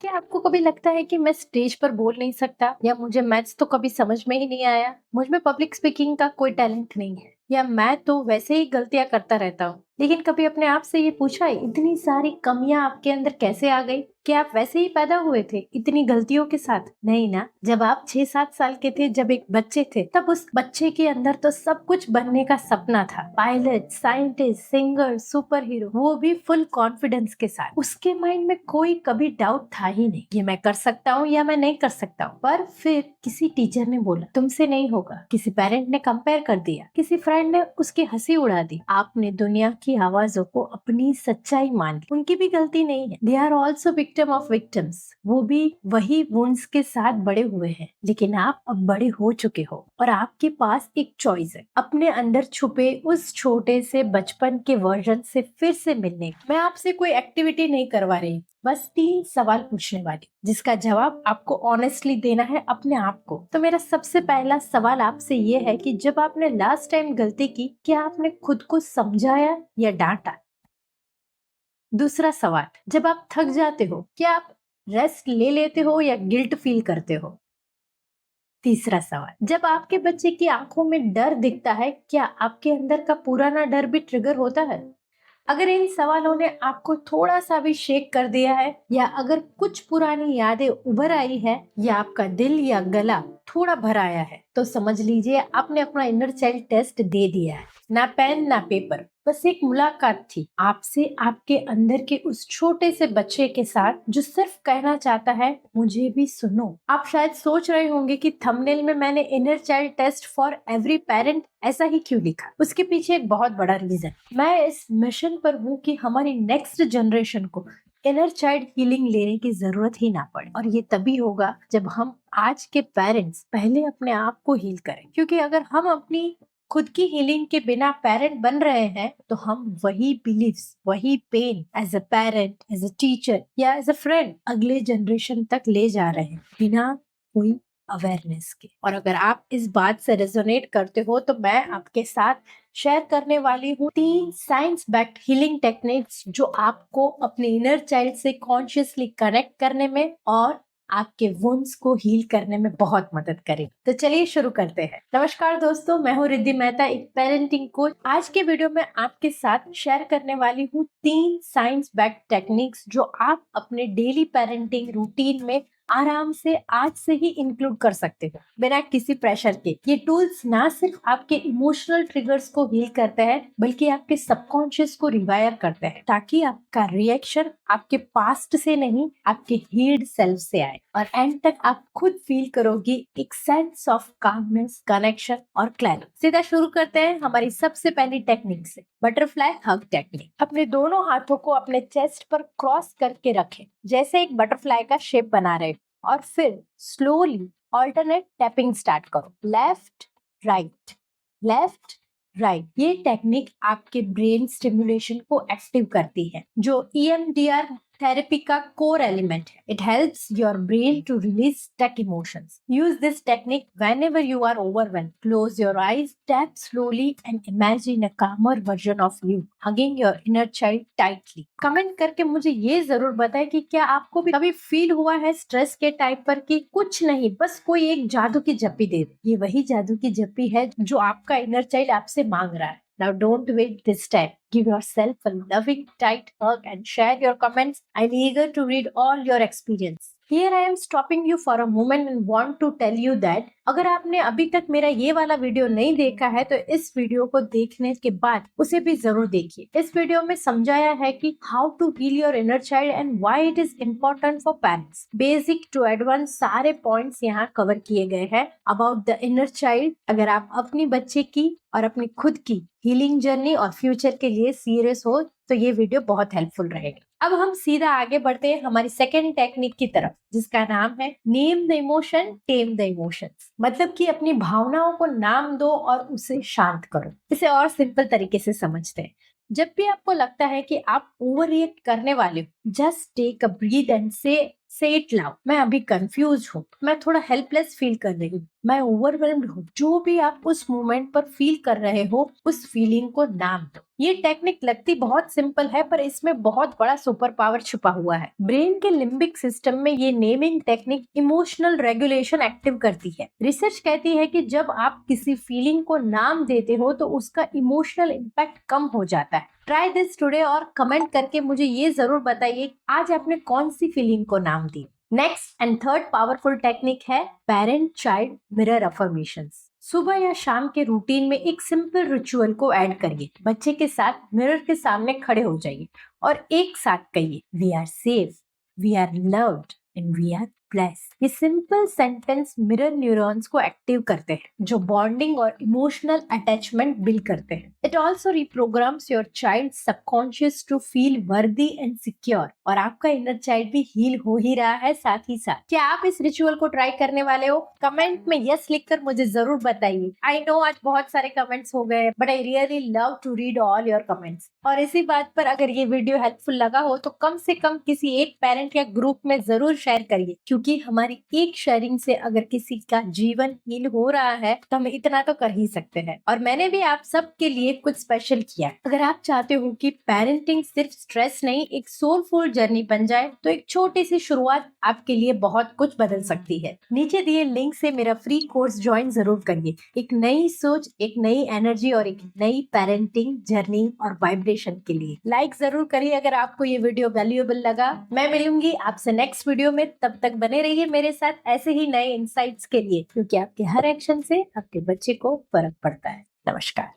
क्या आपको कभी लगता है कि मैं स्टेज पर बोल नहीं सकता या मुझे मैथ्स तो कभी समझ में ही नहीं आया, मुझ में पब्लिक स्पीकिंग का कोई टैलेंट नहीं है या मैं तो वैसे ही गलतियां करता रहता हूँ। लेकिन कभी अपने आप से ये पूछा है इतनी सारी कमियां आपके अंदर कैसे आ गई? क्या आप वैसे ही पैदा हुए थे इतनी गलतियों के साथ? नहीं ना। जब आप 6-7 साल के थे, जब एक बच्चे थे, तब उस बच्चे के अंदर तो सब कुछ बनने का सपना था। Pilot, scientist, singer, super hero, वो भी फुल कॉन्फिडेंस के साथ। उसके माइंड में कोई कभी डाउट था ही नहीं, ये मैं कर सकता हूँ या मैं नहीं कर सकता हूँ। पर फिर किसी टीचर ने बोला तुमसे नहीं होगा, किसी पेरेंट ने कंपेयर कर दिया, किसी फ्रेंड ने उसकी हंसी उड़ा दी। आपने दुनिया की आवाजों को अपनी सच्चाई मान ली। उनकी भी गलती नहीं है, they are also victim of victims. वो भी वही वुंड्स के साथ बड़े हुए हैं। लेकिन आप अब बड़े हो चुके हो और आपके पास एक चॉइस है, अपने अंदर छुपे उस छोटे से बचपन के वर्जन से फिर से मिलने की। मैं आपसे कोई एक्टिविटी नहीं करवा रही, बस 3 सवाल पूछने वाली, जिसका जवाब आपको ऑनेस्टली देना है अपने आप को। तो मेरा सबसे पहला सवाल आपसे ये है कि जब आपने लास्ट टाइम गलती की, क्या आपने खुद को समझाया या डांटा? दूसरा सवाल, जब आप थक जाते हो, क्या आप रेस्ट ले लेते हो या गिल्ट फील करते हो? तीसरा सवाल, जब आपके बच्चे की आंखों में डर दिखता है, क्या आपके अंदर का पुराना डर भी ट्रिगर होता है? अगर इन सवालों ने आपको थोड़ा सा भी शेक कर दिया है या अगर कुछ पुरानी यादें उभर आई है या आपका दिल या गला थोड़ा भर आया है, तो समझ लीजिए आपने अपना इनर चाइल्ड टेस्ट दे दिया है। ना पेन ना पेपर, बस एक मुलाकात थी आपसे, आपके अंदर के उस छोटे से बच्चे के साथ जो सिर्फ कहना चाहता है मुझे भी सुनो। आप शायद सोच रहे होंगे कि थंबनेल में मैंने inner child test for every parent ऐसा ही क्यों लिखा। उसके पीछे एक बहुत बड़ा रीजन, मैं इस मिशन पर हूँ कि हमारी नेक्स्ट जनरेशन को इनर चाइल्ड हीलिंग लेने की जरूरत ही ना पड़े। और ये तभी होगा जब हम आज के पेरेंट्स पहले अपने आप को हील करें, क्योंकि अगर हम अपनी खुद की हीलिंग के बिना पेरेंट बन रहे हैं तो हम वही बिलीफ्स, वही pain as a parent, as a teacher या एज अ फ्रेंड अगले जनरेशन तक ले जा रहे हैं बिना कोई अवेयरनेस के। और अगर आप इस बात से रेजोनेट करते हो तो मैं आपके साथ शेयर करने वाली हूँ 3 साइंस बैक्ड हीलिंग टेक्निक्स जो आपको अपने इनर चाइल्ड से कॉन्शियसली कनेक्ट करने में और आपके वुंड्स को हील करने में बहुत मदद करेगी। तो चलिए शुरू करते हैं। नमस्कार दोस्तों, मैं हूँ रिद्धि मेहता, एक पेरेंटिंग कोच। आज के वीडियो में आपके साथ शेयर करने वाली हूँ 3 साइंस बैक्ड टेक्निक्स जो आप अपने डेली पेरेंटिंग रूटीन में आराम से आज से ही इंक्लूड कर सकते हो बिना किसी प्रेशर के। ये टूल्स ना सिर्फ आपके इमोशनल ट्रिगर्स को हील करते हैं बल्कि आपके सबकॉन्शियस को रिवायर करते हैं, ताकि आपका रिएक्शन आपके पास्ट से नहीं आपके हील्ड सेल्फ से आए और एंड तक आप खुद फील करोगे एक सेंस ऑफ कामनेस, कनेक्शन और क्लैरिटी। सीधा शुरू करते हैं हमारी सबसे पहली टेक्निक से, बटरफ्लाई हग टेक्निक। अपने दोनों हाथों को अपने चेस्ट पर क्रॉस करके रखें, जैसे एक बटरफ्लाई का शेप बना रहे, और फिर स्लोली ऑल्टरनेट टैपिंग स्टार्ट करो, लेफ्ट राइट, लेफ्ट राइट। ये टेक्निक आपके ब्रेन स्टिमुलेशन को एक्टिव करती है, जो EMDR थेरेपी का कोर एलिमेंट है। It helps your brain to release stuck emotions. Use this technique whenever you are overwhelmed. Close your eyes, tap slowly and imagine a calmer version of you hugging your inner child tightly. Comment करके मुझे ये जरूर बताएं कि क्या आपको भी कभी फील हुआ है स्ट्रेस के टाइम पर कि कुछ नहीं, बस कोई एक जादू की जप्पी दे दे। ये वही जादू की जप्पी है जो आपका इनर चाइल्ड आपसे मांग रहा है। Now don't wait this time. Give yourself a loving, tight hug and share your comments. I'm eager to read all your experience. Here I am stopping you for a moment and want to tell you that अगर आपने अभी तक मेरा ये वाला video नहीं देखा है तो इस वीडियो को देखने के बाद उसे भी जरूर देखिए। इस वीडियो में समझाया है कि how to heal your inner child and why it is important for parents. Basic to advance सारे पॉइंट्स यहाँ कवर किए गए हैं अबाउट द इनर चाइल्ड। अगर आप अपनी बच्चे की और अपनी खुद की हीलिंग जर्नी और फ्यूचर के लिए सीरियस हो तो ये वीडियो बहुत हेल्पफुल रहेगा। अब हम सीधा आगे बढ़ते हैं हमारी सेकेंड टेक्निक की तरफ, जिसका नाम है name the emotion, time the emotions. मतलब कि अपनी भावनाओं को नाम दो और उसे शांत करो। इसे और सिंपल तरीके से समझते हैं, जब भी आपको लगता है कि आप ओवर रिएक्ट करने वाले हो, just take a breath and say it loud. मैं अभी कंफ्यूज हूँ, मैं थोड़ा हेल्पलेस फील कर रही हूँ, मैं ओवरवेल्म्ड हूँ। जो भी आप उस मोमेंट पर फील कर रहे हो, उस फीलिंग को नाम दो। ये टेक्निक लगती बहुत सिंपल है, पर इसमें बहुत बड़ा सुपर पावर छुपा हुआ है। ब्रेन के लिम्बिक सिस्टम में ये naming technique emotional regulation active करती है। रिसर्च कहती है कि जब आप किसी फीलिंग को नाम देते हो तो उसका इमोशनल इम्पैक्ट कम हो जाता है। ट्राई दिस टुडे और कमेंट करके मुझे ये जरूर बताइए आज आपने कौन सी फीलिंग को नाम दी। Next and third powerful technique है पेरेंट चाइल्ड मिरर अफर्मेशंस। सुबह या शाम के रूटीन में एक सिंपल रिचुअल को ऐड करिए। बच्चे के साथ मिरर के सामने खड़े हो जाइए और एक साथ कहिए, we are safe, we are loved and we are blessed. ये सिंपल सेंटेंस मिरर न्यूरॉन्स को एक्टिव करते हैं, जो बॉन्डिंग और इमोशनल अटैचमेंट बिल्ड करते हैं। It also reprograms your child subconscious to feel worthy and secure, और आपका इनर चाइल्ड भी हील हो ही रहा है साथ ही साथ। क्या आप इस रिचुअल को ट्राई करने वाले हो? कमेंट में यस लिखकर मुझे जरूर बताइए। आई नो आज बहुत सारे कमेंट्स हो गए, but I really love to read all your comments. और इसी बात पर अगर ये वीडियो हेल्पफुल लगा हो तो कम से कम किसी एक पेरेंट या ग्रुप में जरूर शेयर करिए, क्योंकि हमारी एक शेयरिंग से अगर किसी का जीवन हील हो रहा है तो हम इतना तो कर ही सकते हैं। और मैंने भी आप सबके लिए कुछ स्पेशल किया। अगर आप चाहते हो कि पेरेंटिंग सिर्फ स्ट्रेस नहीं, एक सोलफुल जर्नी बन जाए, तो एक छोटी सी शुरुआत आपके लिए बहुत कुछ बदल सकती है। नीचे दिए लिंक से मेरा फ्री कोर्स ज्वाइन जरूर करिए। एक नई सोच, एक नई एनर्जी और एक नई पेरेंटिंग जर्नी और वाइब्रेशन के लिए लाइक जरूर करिए अगर आपको ये वीडियो वैल्यूएबल लगा। मैं मिलूंगी आपसे नेक्स्ट वीडियो में, तब तक बने रहिए मेरे साथ ऐसे ही नए इंसाइट्स के लिए, क्योंकि आपके हर एक्शन से आपके बच्चे को फर्क पड़ता है। नमस्कार।